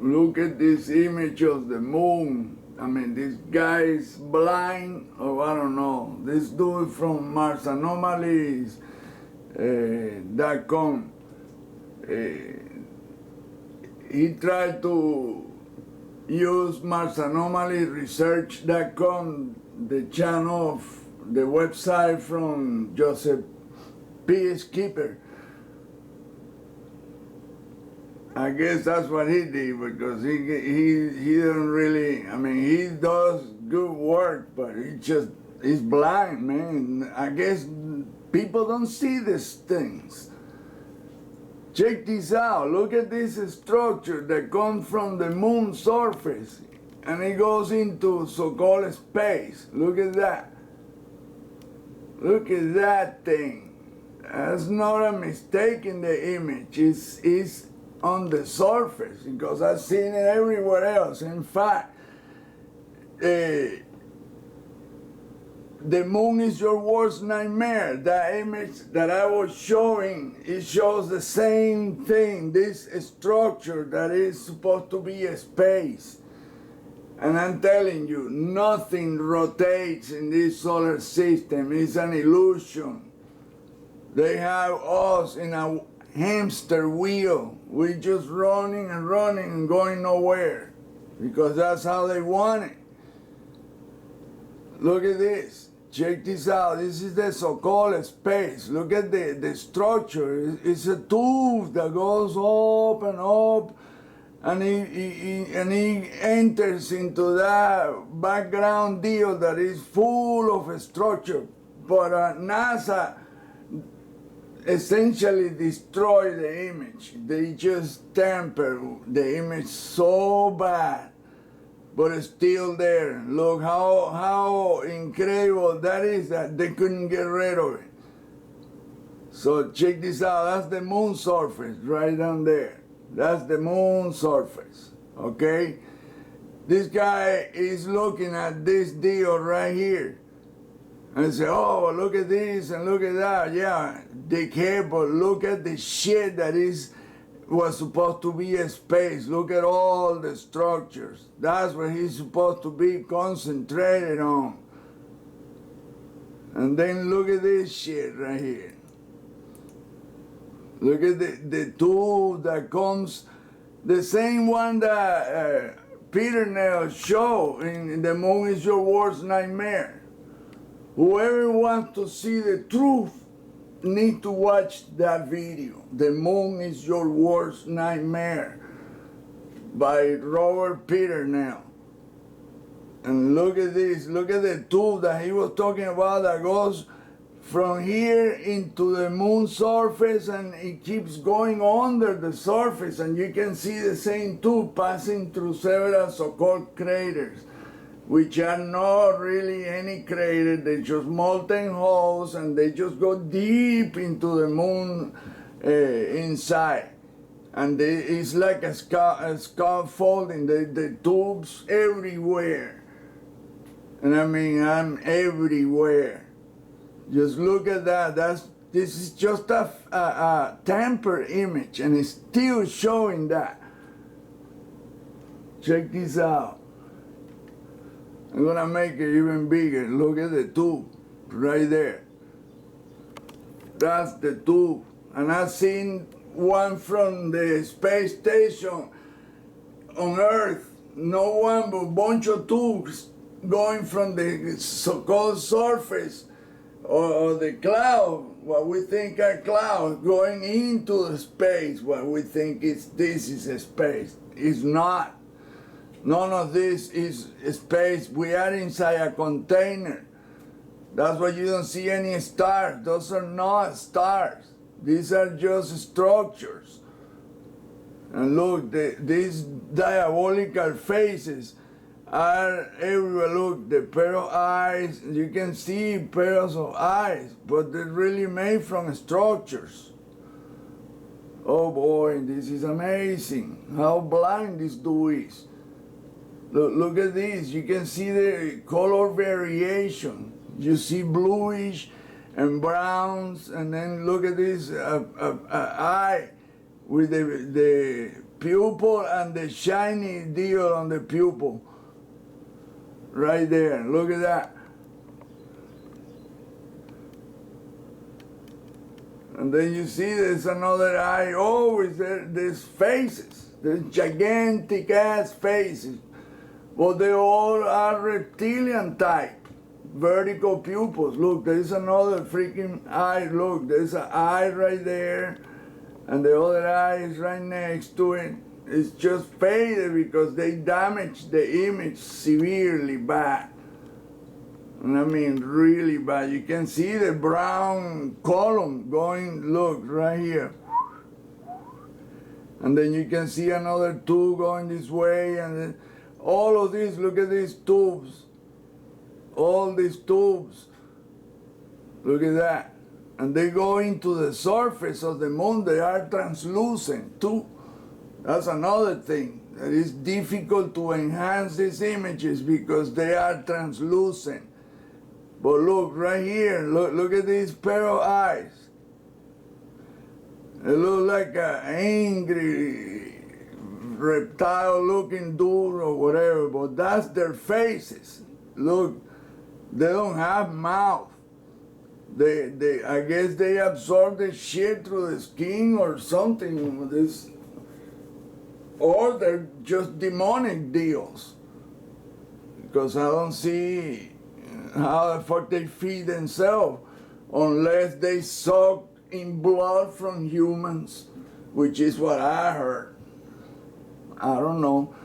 Look at this image of the moon. I mean, this guy is blind, or I don't know. This dude from MarsAnomalies.com. He tried to use MarsAnomalyResearch.com, the channel of the website from Joseph P. Skipper. I guess that's what he did, because he doesn't really, I mean, he does good work, but he's blind, man. I guess people don't see these things. Check this out. Look at this structure that comes from the moon surface and it goes into so-called space. Look at that. Look at that thing. That's not a mistake in the image. It's on the surface, because I've seen it everywhere else. In fact, the moon is your worst nightmare. That image that I was showing, it shows the same thing, this structure that is supposed to be a space. And I'm telling you, nothing rotates in this solar system. It's an illusion. They have us in a hamster wheel. We're just running and running and going nowhere, because that's how they want it. Look at this. Check this out. This is the so-called space. Look at the structure. It's a tube that goes up and up, and he enters into that background deal that is full of structure. But NASA essentially destroy the image. They just tamper the image so bad, but it's still there. Look how incredible that is, that they couldn't get rid of it. So check this out. That's the moon surface right down there. That's the moon surface, okay? This guy is looking at this deal right here and say, oh, look at this and look at that. Yeah, dickhead, but look at the shit that was supposed to be a space. Look at all the structures. That's what he's supposed to be concentrated on. And then look at this shit right here. Look at the tube that comes, the same one that Peter Nail showed in The Moon is Your Worst Nightmare. Whoever wants to see the truth need to watch that video. The Moon is Your Worst Nightmare by Robert Peternell. And look at this. Look at the tube that he was talking about that goes from here into the moon surface, and it keeps going under the surface, and you can see the same tube passing through several so-called craters, which are not really any crater. They're just molten holes, and they just go deep into the moon inside. And it's like a scaffolding, the tubes everywhere. And I mean, I'm everywhere. Just look at that. This is just a tamper image, and it's still showing that. Check this out. I'm gonna make it even bigger. Look at the tube right there. That's the tube. And I've seen one from the space station on Earth. No one but a bunch of tubes going from the so-called surface or the cloud, what we think are clouds, going into the space, what we think this is a space. It's not. None of this is space. We are inside a container. That's why you don't see any stars. Those are not stars. These are just structures. And look, these diabolical faces are everywhere. Look, the pair of eyes, you can see pairs of eyes, but they're really made from structures. Oh boy, this is amazing. How blind this dude is. Look at this. You can see the color variation. You see bluish and browns, and then look at this eye with the pupil and the shiny deal on the pupil. Right there, look at that. And then you see there's another eye. Oh, there's faces. There's gigantic ass faces. Well, they all are reptilian type. Vertical pupils. Look, there's another freaking eye. Look, there's an eye right there. And the other eye is right next to it. It's just faded because they damaged the image severely bad. And I mean really bad. You can see the brown column going, look, right here. And then you can see another tube going this way. And then all of these, look at these tubes. All these tubes. Look at that. And they go into the surface of the moon. They are translucent too. That's another thing. It is difficult to enhance these images because they are translucent. But look right here, look at this pair of eyes. They look like an angry reptile looking dude or whatever, but that's their faces. Look, they don't have mouth. I guess they absorb the shit through the skin or something. Or they're just demonic deals. Because I don't see how the fuck they feed themselves unless they suck in blood from humans, which is what I heard. I don't know.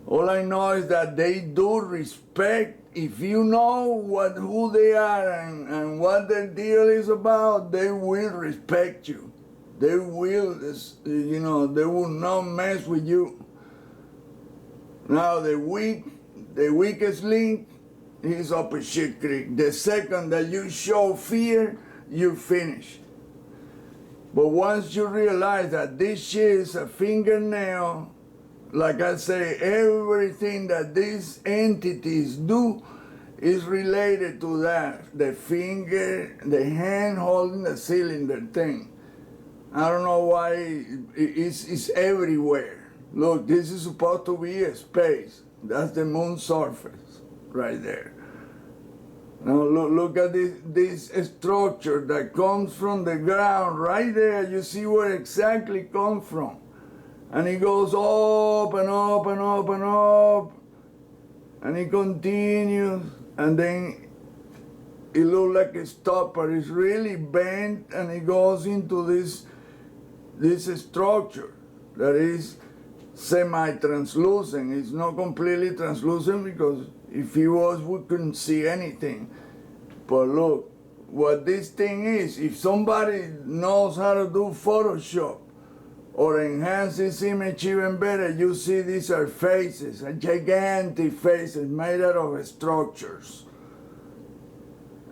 All I know is that they do respect. If you know who they are and what their deal is about, they will respect you. They will, they will not mess with you. Now the weakest link, he's up a shit creek. The second that you show fear, you finish. But once you realize that this shit is a fingernail, like I say, everything that these entities do is related to that. The finger, the hand holding the cylinder thing. I don't know why it's everywhere. Look, this is supposed to be a space. That's the moon's surface right there. Now look at this structure that comes from the ground right there. You see where it exactly comes from. And it goes up and up and up and up. And it continues. And then it looks like a stopper. It's really bent and it goes into this structure that is semi-translucent. It's not completely translucent because if it was, we couldn't see anything. But look, what this thing is, if somebody knows how to do Photoshop or enhance this image even better, you see these are faces, gigantic faces made out of structures.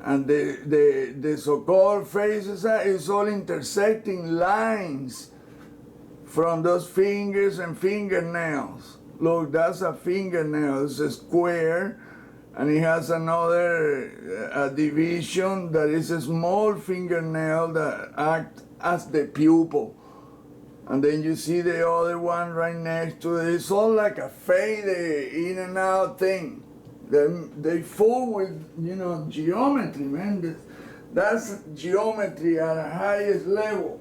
And the so-called faces is all intersecting lines from those fingers and fingernails. Look, that's a fingernail. It's a square, and it has another division that is a small fingernail that acts as the pupil. And then you see the other one right next to it. It's all like a fade in and out thing. They fool with, geometry, man. That's geometry at the highest level.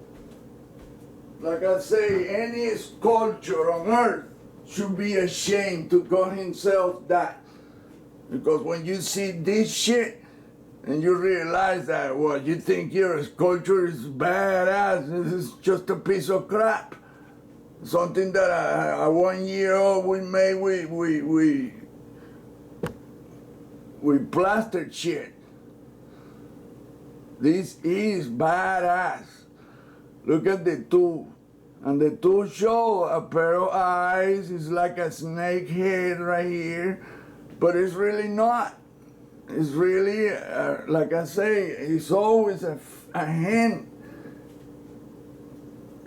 Like I say, any sculpture on earth should be ashamed to call himself that. Because when you see this shit, and you realize that, you think your sculpture is badass, this is just a piece of crap. Something that a 1 year old we made with plastered shit. This is badass. Look at the two. And the two show a pair of eyes. It's like a snake head right here. But it's really not. It's really, like I say, it's always a hen.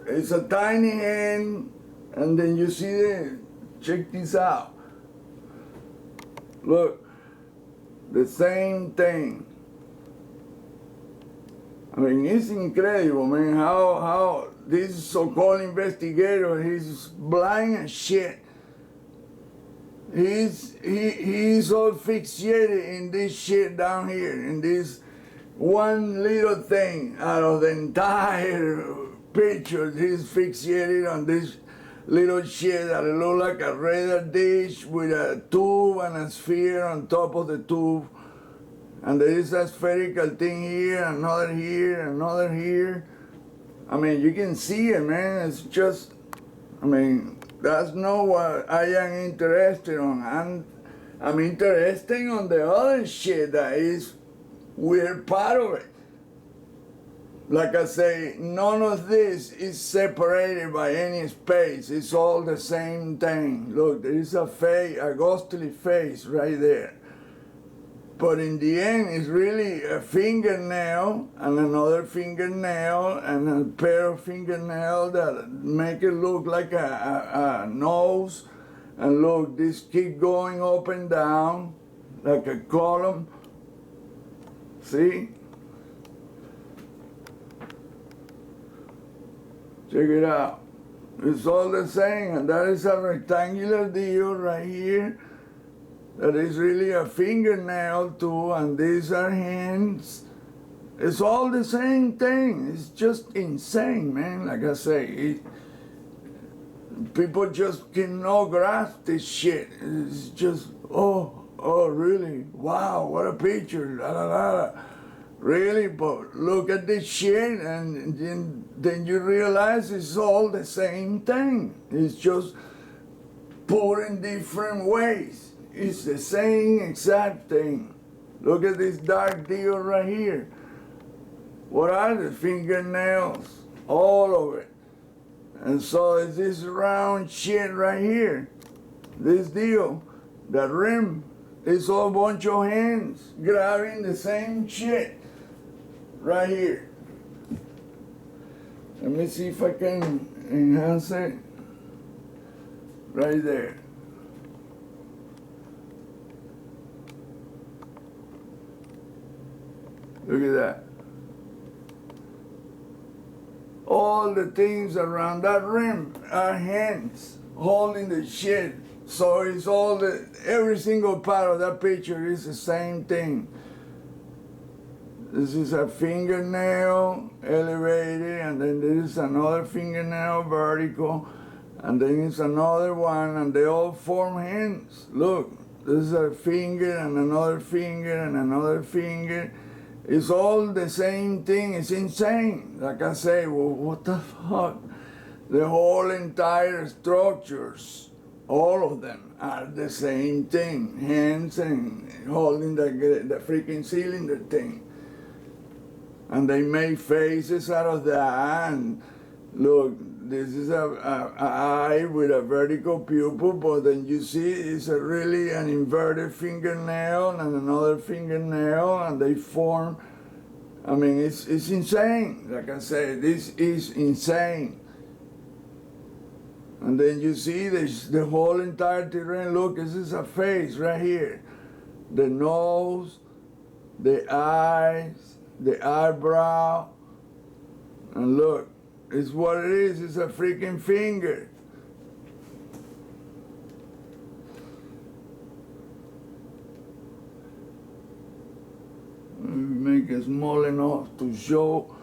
It's a tiny hen. And then you see check this out. Look, the same thing. I mean, it's incredible, man, how this so-called investigator, he's blind as shit. He's all fixated in this shit down here, in this one little thing out of the entire picture. He's fixated on this little shit that look like a radar dish with a tube and a sphere on top of the tube. And there is a spherical thing here, another here, another here. I mean, you can see it, man. It's just, I mean, that's not what I am interested on. I'm interested on the other shit that is, we're part of it. Like I say, none of this is separated by any space. It's all the same thing. Look, there is a face, a ghostly face right there. But in the end, it's really a fingernail and another fingernail and a pair of fingernails that make it look like a nose. And look, this keep going up and down like a column. See? Check it out. It's all the same, and that is a rectangular deal right here. That is really a fingernail too, and these are hands. It's all the same thing. It's just insane, man. Like I say, people just cannot grasp this shit. It's just, oh, really? Wow, what a picture. La, la, la. Really? But look at this shit, and then you realize it's all the same thing. It's just put in different ways. It's the same exact thing. Look at this dark deal right here. What are the fingernails? All of it. And so is this round shit right here. This deal, that rim, is all a bunch of hands grabbing the same shit right here. Let me see if I can enhance it. Right there. Look at that. All the things around that rim are hands holding the shit. So it's all every single part of that picture is the same thing. This is a fingernail elevated, and then there is another fingernail vertical, and then it's another one, and they all form hands. Look, this is a finger and another finger and another finger. It's all the same thing. It's insane. Like I say, well, what the fuck? The whole entire structures, all of them are the same thing. Hands and holding the freaking cylinder thing. And they make faces out of that. And look, this is a eye with a vertical pupil, but then you see it's really an inverted fingernail and another fingernail, and they form. I mean, it's insane. Like I said, this is insane. And then you see the whole entire terrain. Look, this is a face right here. The nose, the eyes, the eyebrow, and look, it's what it is. It's a freaking finger. Make it small enough to show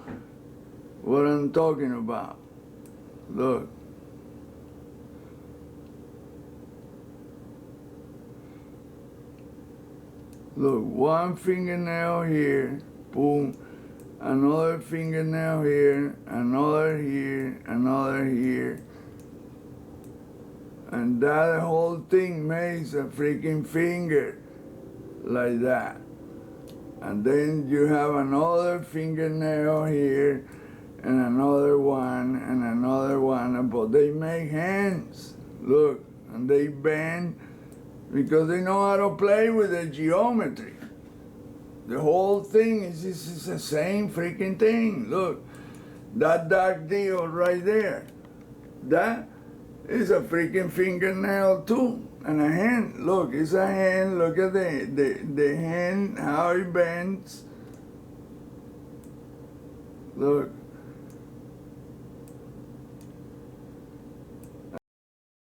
what I'm talking about. Look. Look, one fingernail here, boom, another fingernail here, another here, another here. And that whole thing makes a freaking finger like that. And then you have another fingernail here, and another one, but they make hands. Look, and they bend because they know how to play with the geometry. The whole thing is the same freaking thing. Look, that dark deal right there, that is a freaking fingernail too. And a hand, look, it's a hand. Look at the hand, how it bends. Look.